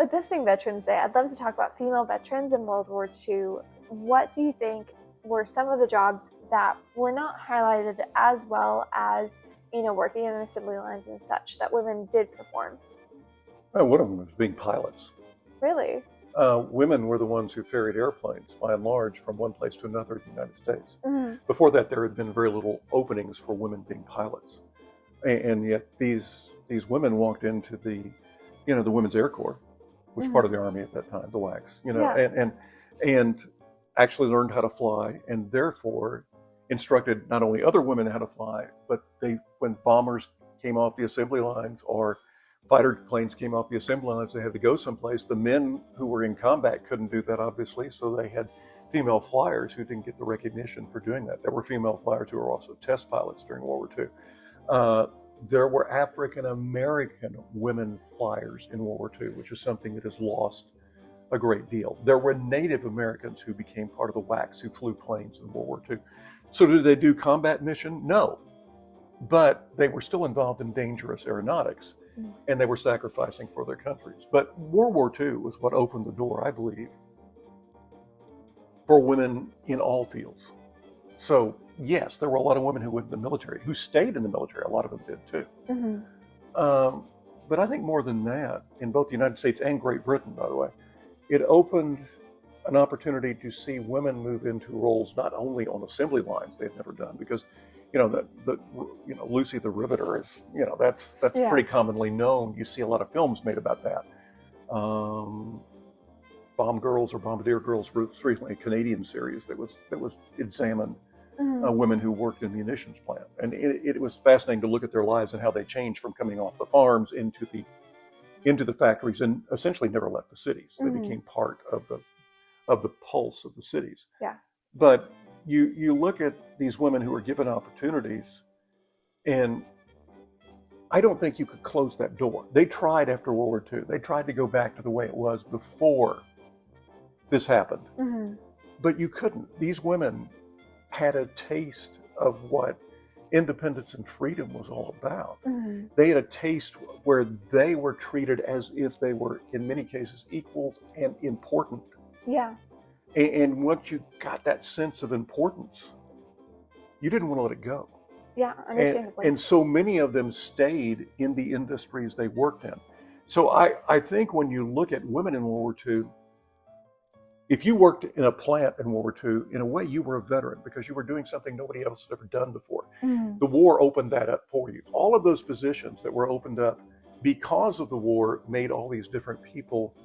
with this being Veterans Day, I'd love to talk about female veterans in World War II. What do you think were some of the jobs that were not highlighted as well as, working in assembly lines and such that women did perform? Well, one of them was being pilots. Really? Women were the ones who ferried airplanes, by and large, from one place to another in the United States. Mm-hmm. Before that, there had been very little openings for women being pilots, and yet these women walked into the Women's Air Corps, which was part of the Army at that time, the WWII, and actually learned how to fly, and therefore instructed not only other women how to fly, but when bombers came off the assembly lines or fighter planes came off the assembly lines, they had to go someplace. The men who were in combat couldn't do that, obviously, so they had female flyers who didn't get the recognition for doing that. There were female flyers who were also test pilots during World War II. There were African American women flyers in World War II, which is something that has lost a great deal. There were Native Americans who became part of the WWIIs who flew planes in World War II. So did they do combat mission? No, but they were still involved in dangerous aeronautics, and they were sacrificing for their countries. But World War II was what opened the door, I believe, for women in all fields. So yes, there were a lot of women who went in the military, who stayed in the military. A lot of them did too. Mm-hmm. But I think more than that, in both the United States and Great Britain, by the way, it opened an opportunity to see women move into roles not only on assembly lines they had never done, because Lucy the Riveter is that's pretty commonly known. You see a lot of films made about that. Bomb Girls or Bombardier Girls was recently a Canadian series that was examined women who worked in munitions plant, and it was fascinating to look at their lives and how they changed from coming off the farms into the factories and essentially never left the cities. They became part of the pulse of the cities. Yeah. But you look at these women who were given opportunities, and I don't think you could close that door. They tried after World War II. They tried to go back to the way it was before this happened. Mm-hmm. But you couldn't. These women had a taste of what independence and freedom was all about. Mm-hmm. They had a taste where they were treated as if they were, in many cases, equals and important. Yeah. And once you got that sense of importance, you didn't want to let it go. Yeah, understandably. And so many of them stayed in the industries they worked in. So I think when you look at women in World War II, if you worked in a plant in World War II, in a way you were a veteran because you were doing something nobody else had ever done before. Mm-hmm. The war opened that up for you. All of those positions that were opened up because of the war made all these different people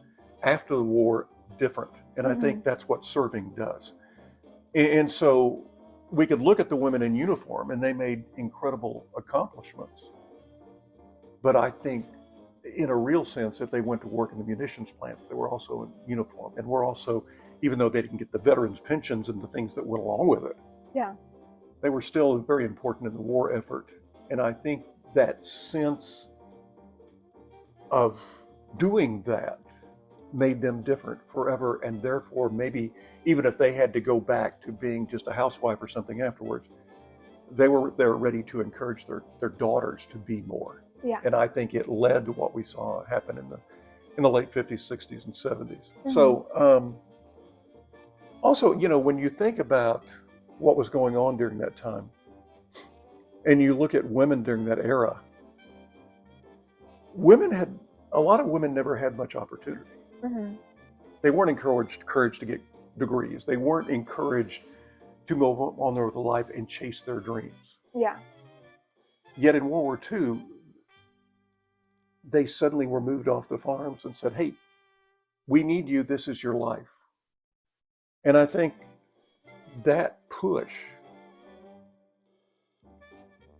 after the war different. And I think that's what serving does. And so we could look at the women in uniform and they made incredible accomplishments. But I think in a real sense, if they went to work in the munitions plants, they were also in uniform. And were also, even though they didn't get the veterans' pensions and the things that went along with it, they were still very important in the war effort. And I think that sense of doing that made them different forever, and therefore maybe even if they had to go back to being just a housewife or something afterwards, they were ready to encourage their daughters to be more. Yeah. And I think it led to what we saw happen in the late 50s, 60s, and 70s. Mm-hmm. So also, when you think about what was going on during that time, and you look at women during that era, a lot of women never had much opportunity. Mm-hmm. They weren't encouraged to get degrees. They weren't encouraged to move on with their life and chase their dreams. Yeah. Yet in World War II, they suddenly were moved off the farms and said, hey, we need you. This is your life. And I think that push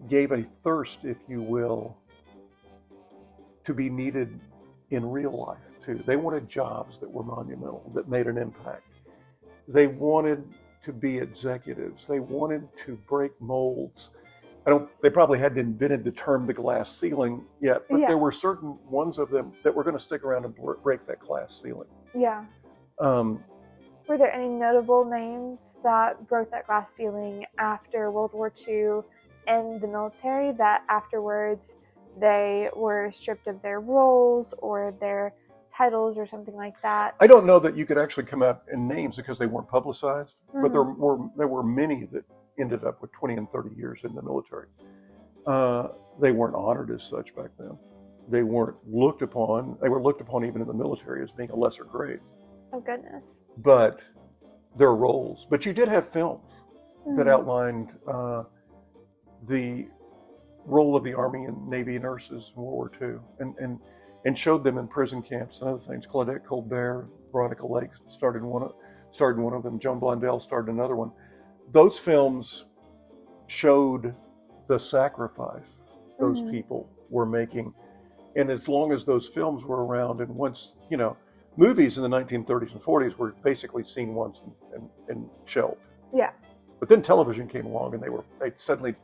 gave a thirst, if you will, to be needed in real life too. They wanted jobs that were monumental, that made an impact. They wanted to be executives. They wanted to break molds. They probably hadn't invented the term the glass ceiling yet, but there were certain ones of them that were going to stick around and break that glass ceiling. Yeah. Were there any notable names that broke that glass ceiling after World War II in the military that afterwards they were stripped of their roles or their titles or something like that. I don't know that you could actually come out in names because they weren't publicized, but Mm-hmm. there were many that ended up with 20 and 30 years in the military. They weren't honored as such back then. They weren't looked upon. They were looked upon even in the military as being a lesser grade. Oh, goodness. But their roles. But you did have films that Mm-hmm. outlined the role of the Army and Navy nurses in World War II, and showed them in prison camps and other things. Claudette Colbert, Veronica Lake starred in one of them. Joan Blondell starred in another one. Those films showed the sacrifice those Mm-hmm. people were making. And as long as those films were around, and once, movies in the 1930s and 40s were basically seen once and shelved. Yeah. But then television came along and they suddenly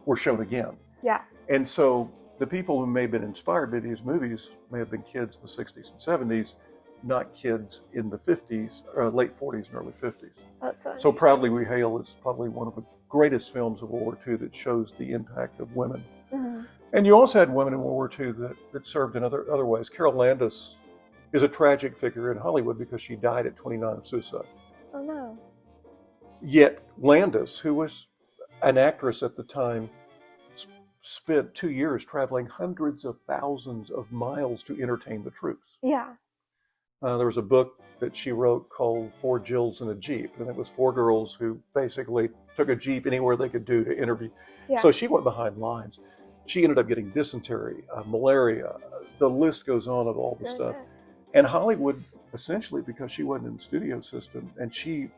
were shown again. Yeah. And so the people who may have been inspired by these movies may have been kids in the 60s and 70s, not kids in the 50s, late 40s and early 50s. That's so So Proudly We Hail is probably one of the greatest films of World War II that shows the impact of women. Mm-hmm. And you also had women in World War II that served in other ways. Carol Landis is a tragic figure in Hollywood because she died at 29 of suicide. Oh, no. Yet Landis, who was an actress at the time, spent 2 years traveling hundreds of thousands of miles to entertain the troops. Yeah. There was a book that she wrote called Four Jills in a Jeep, and it was four girls who basically took a Jeep anywhere they could do to interview. Yeah. So she went behind lines. She ended up getting dysentery, malaria. The list goes on of all the stuff. And Hollywood, essentially, because she wasn't in the studio system, and she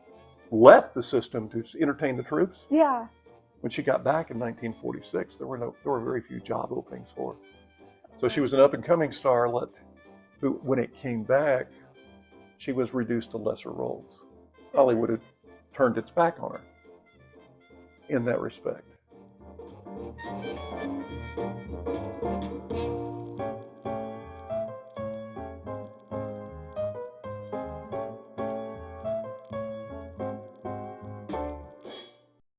left the system to entertain the troops. Yeah. When she got back in 1946, there were very few job openings for her. So she was an up-and-coming starlet who, when it came back, she was reduced to lesser roles. Hollywood had turned its back on her in that respect.